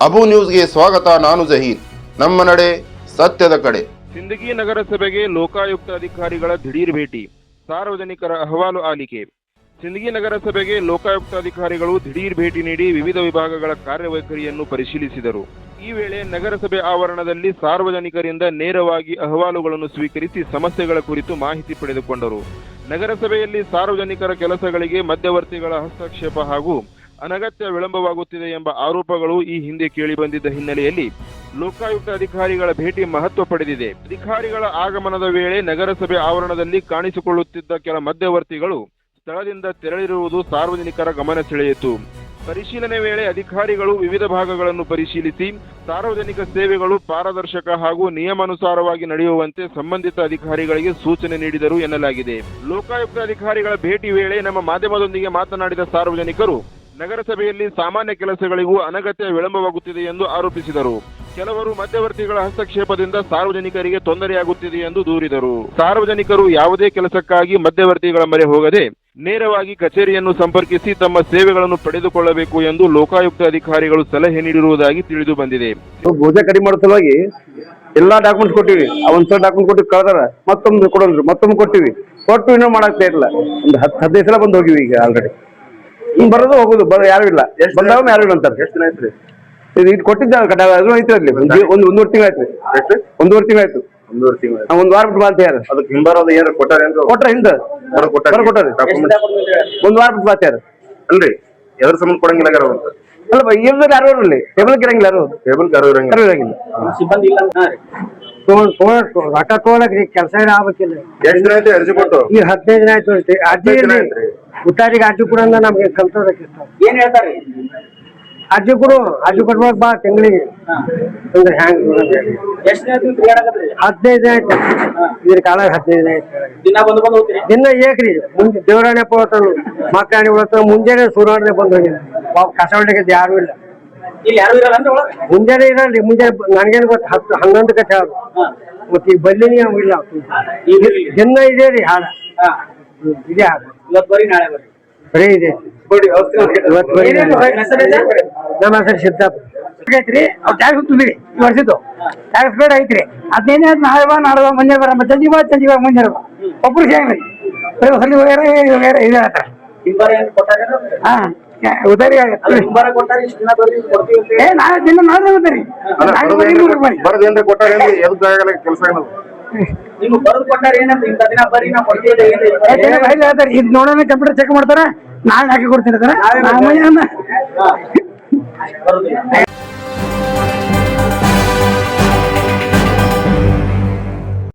ಅಬು ನ್ಯೂಸ್ಗೆ ಸ್ವಾಗತ. ನಾನು ಜಹೀರ್. ನಮ್ಮ ನಡೆ ಸತ್ಯದ ಕಡೆ. ಸಿಂದಗಿ ನಗರಸಭೆಗೆ ಲೋಕಾಯುಕ್ತ ಅಧಿಕಾರಿಗಳ ದಿಢೀರ್ ಭೇಟಿ, ಸಾರ್ವಜನಿಕರ ಅಹವಾಲು ಆಲಿಕೆ. ಸಿಂದಗಿ ನಗರಸಭೆಗೆ ಲೋಕಾಯುಕ್ತ ಅಧಿಕಾರಿಗಳು ದಿಢೀರ್ ಭೇಟಿ ನೀಡಿ ವಿವಿಧ ವಿಭಾಗಗಳ ಕಾರ್ಯವೈಖರಿಯನ್ನು ಪರಿಶೀಲಿಸಿದರು. ಈ ವೇಳೆ ನಗರಸಭೆ ಆವರಣದಲ್ಲಿ ಸಾರ್ವಜನಿಕರಿಂದ ನೇರವಾಗಿ ಅಹವಾಲುಗಳನ್ನು ಸ್ವೀಕರಿಸಿ ಸಮಸ್ಯೆಗಳ ಕುರಿತು ಮಾಹಿತಿ ಪಡೆದುಕೊಂಡರು. ನಗರಸಭೆಯಲ್ಲಿ ಸಾರ್ವಜನಿಕರ ಕೆಲಸಗಳಿಗೆ ಮಧ್ಯವರ್ತಿಗಳ ಹಸ್ತಕ್ಷೇಪ ಹಾಗೂ ಅನಗತ್ಯ ವಿಳಂಬವಾಗುತ್ತಿದೆ ಎಂಬ ಆರೋಪಗಳು ಈ ಹಿಂದೆ ಕೇಳಿಬಂದಿದ್ದ ಹಿನ್ನೆಲೆಯಲ್ಲಿ ಲೋಕಾಯುಕ್ತ ಅಧಿಕಾರಿಗಳ ಭೇಟಿ ಮಹತ್ವ ಪಡೆದಿದೆ. ಅಧಿಕಾರಿಗಳ ಆಗಮನದ ವೇಳೆ ನಗರಸಭೆ ಆವರಣದಲ್ಲಿ ಕಾಣಿಸಿಕೊಳ್ಳುತ್ತಿದ್ದ ಕೆಲ ಮಧ್ಯವರ್ತಿಗಳು ಸ್ಥಳದಿಂದ ತೆರಳಿರುವುದು ಸಾರ್ವಜನಿಕರ ಗಮನ ಸೆಳೆಯಿತು. ಪರಿಶೀಲನೆ ವೇಳೆ ಅಧಿಕಾರಿಗಳು ವಿವಿಧ ಭಾಗಗಳನ್ನು ಪರಿಶೀಲಿಸಿ ಸಾರ್ವಜನಿಕ ಸೇವೆಗಳು ಪಾರದರ್ಶಕ ಹಾಗೂ ನಿಯಮಾನುಸಾರವಾಗಿ ನಡೆಯುವಂತೆ ಸಂಬಂಧಿತ ಅಧಿಕಾರಿಗಳಿಗೆ ಸೂಚನೆ ನೀಡಿದರು ಎನ್ನಲಾಗಿದೆ. ಲೋಕಾಯುಕ್ತ ಅಧಿಕಾರಿಗಳ ಭೇಟಿ ವೇಳೆ ನಮ್ಮ ಮಾಧ್ಯಮದೊಂದಿಗೆ ಮಾತನಾಡಿದ ಸಾರ್ವಜನಿಕರು ನಗರಸಭೆಯಲ್ಲಿ ಸಾಮಾನ್ಯ ಕೆಲಸಗಳಿಗೂ ಅನಗತ್ಯ ವಿಳಂಬವಾಗುತ್ತಿದೆ ಎಂದು ಆರೋಪಿಸಿದರು. ಕೆಲವರು ಮಧ್ಯವರ್ತಿಗಳ ಹಸ್ತಕ್ಷೇಪದಿಂದ ಸಾರ್ವಜನಿಕರಿಗೆ ತೊಂದರೆಯಾಗುತ್ತಿದೆ ಎಂದು ದೂರಿದರು. ಸಾರ್ವಜನಿಕರು ಯಾವುದೇ ಕೆಲಸಕ್ಕಾಗಿ ಮಧ್ಯವರ್ತಿಗಳ ಮೊರೆ ಹೋಗದೆ ನೇರವಾಗಿ ಕಚೇರಿಯನ್ನು ಸಂಪರ್ಕಿಸಿ ತಮ್ಮ ಸೇವೆಗಳನ್ನು ಪಡೆದುಕೊಳ್ಳಬೇಕು ಎಂದು ಲೋಕಾಯುಕ್ತ ಅಧಿಕಾರಿಗಳು ಸಲಹೆ ನೀಡಿರುವುದಾಗಿ ತಿಳಿದು ಬಂದಿದೆ. ಬೋಜ ಕಡಿಮೆ ಮಾಡೋ ಸಲುವಾಗಿ ಎಲ್ಲಾ ಡಾಕ್ಯುಮೆಂಟ್ಸ್ ಕೊಟ್ಟಿವಿ. ಒಂದ್ಸಲ ಡಾಕ್ಯುಮೆಂಟ್ ಕೊಟ್ಟು ಕಳೆದಾರ ಮತ್ತೊಂದು ಕೊಡೋದ್ರು, ಮತ್ತೊಂದು ಕೊಟ್ಟಿವಿ. ಕೊಟ್ಟು ಇನ್ನೂ ಮಾಡಾಕ್ತಾ ಇರಲ್ಲ. ಒಂದು 15 ಸಲ ಬಂದು ಹೋಗಿವಿ ಈಗ ಆಲ್ರೆಡಿ. ಹಿಂಗ್ ಬರೋದು ಹೋಗುದು ಯಾರು ಇಲ್ಲ, ಬಂದಾಗ ಯಾರು ಇಲ್ಲ ಅಂತಾರೆ. ಎಷ್ಟು ದಿನ ಆಯ್ತು ಇದು ಕೊಟ್ಟಿದ್ದ ಐತ್ರಿ ಅಲ್ಲಿ ಒಂದೂವರೆ ತಿಂಗಳು ಆಯ್ತು. ಒಂದೂವರೆ ತಿಂಗಳು ಆಯ್ತು. ಒಂದ್ ವಾರ ಬಿಟ್ಟು ಬಾತ ಯಾರು ಅದಕ್ಕೆ ಹಿಂಬರೋದು ಏನಾರ ಕೊಟ್ಟಾರ ಹಿಂದ ಕೊಟ್ಟಾರ. ಒಂದ್ ವಾರ ಬಿಟ್ಟು ಬಾತ ಯಾರು ಅಲ್ರಿ ಎದ್ರ ಸಂಬಂಧ ಕೊಡಂಗಿಲ್ಲ ಅಲ್ಲ ಇವ್ರ ಯಾರು ಇರಲಿ ಟೇಬಲ್ ಇರಂಗಿಲ್ಲ, ಯಾರು ಟೇಬಲ್ ಇರಂಗಿಲ್ಲ. ಸಿಬ್ಬಂದಿ ಇಲ್ಲ ರೊಕ್ಕ ತಗೊಳಕ್ರಿ ಕೆಲಸ ಆಗ್ಬೇಕಿಲ್ಲ. ಎಷ್ಟು ದಿನ ಆಯ್ತು ಅರ್ಜಿ ಕೊಟ್ಟು? ಈ 15 ದಿನ ಆಯ್ತು. ಅರ್ಜಿ ಉತ್ತಾರಿಗೆ ಅರ್ಜಿ ಕೂಡ ನಮ್ಗೆ ಕಲ್ಸೋದಕ್ಕೆ ಏನ್ ಹೇಳ್ತಾರೆ? ಅರ್ಜಿ ಕೊಡು, ಅರ್ಜಿ ಕೊಡ್ಬೇಕು ಬಾ ತಿಂಗಳಿಗೆ. ಹ್ಯಾಂಗ 15 ದಿನ ಆಯ್ತು. ಇದ್ರ ಕಾಲ 15 ದಿನ ಆಯ್ತು. ದಿನ ಏಕ್ರಿ ಮುಂದೆ ದೇವರಾಣೆ ಹೋಗ್ತಾನ, ಮಕ್ಕಳಾಣಿ ಹೋಗ್ತಾನ. ಮುಂಜಾನೆ ಸೂರ್ಯನೇ ಬಂದು ಹೋಗಿ ಕಸ ಹೊಡಿಗೆ ಯಾರು ಇಲ್ಲ. ಮುಂಜಾನೆ ಇರಲ್ರಿ. ಮುಂಜಾನೆ ನನ್ಗೇನ್ ಗೊತ್ತ 10, 11 ಕಟ್ಟೆ ಆದ್ರು. ಮತ್ತೆ ಈ ಬಲ್ಲಿನಿ ಇಲ್ಲ. ದಿನ ಇದೆ ರೀ ಹಾಡ, ಇದೇ ಹಾಡ ಬರೀ ಇದೆ. ನಮ್ಮ ಹೆಸರು ಸಿದ್ದಪ್ಪ ಐತ್ರಿ. ಅವ್ರು ಟ್ಯಾಕ್ಸ್ ತುಂಬಿರಿ ಈ ವರ್ಷದ್ದು ಟ್ಯಾಕ್ಸ್ ಬೇಡ ಐತ್ರಿ. ಅದೇನೇ ನಾಳೆ ಮುಂಜಾನೆ ಬರ ಚಂಜಿವಾಗ ಮುಂಜಾನೆ ಒಬ್ರು ಸೇರಿ ಇದೆ ಹೇಳ್ತಾರೆ. ಹಾ ಉದಾರಿ ನಾಳೆ ದಿನ ನಾಳೆ ಗೊತ್ತೀರಿ. ಇದು ನೋಡೋಣ, ಕಂಪ್ಯೂಟರ್ ಚೆಕ್ ಮಾಡ್ತಾರ, ನಾಳೆ ಹಾಕಿ ಕೊಡ್ತೀನಿ.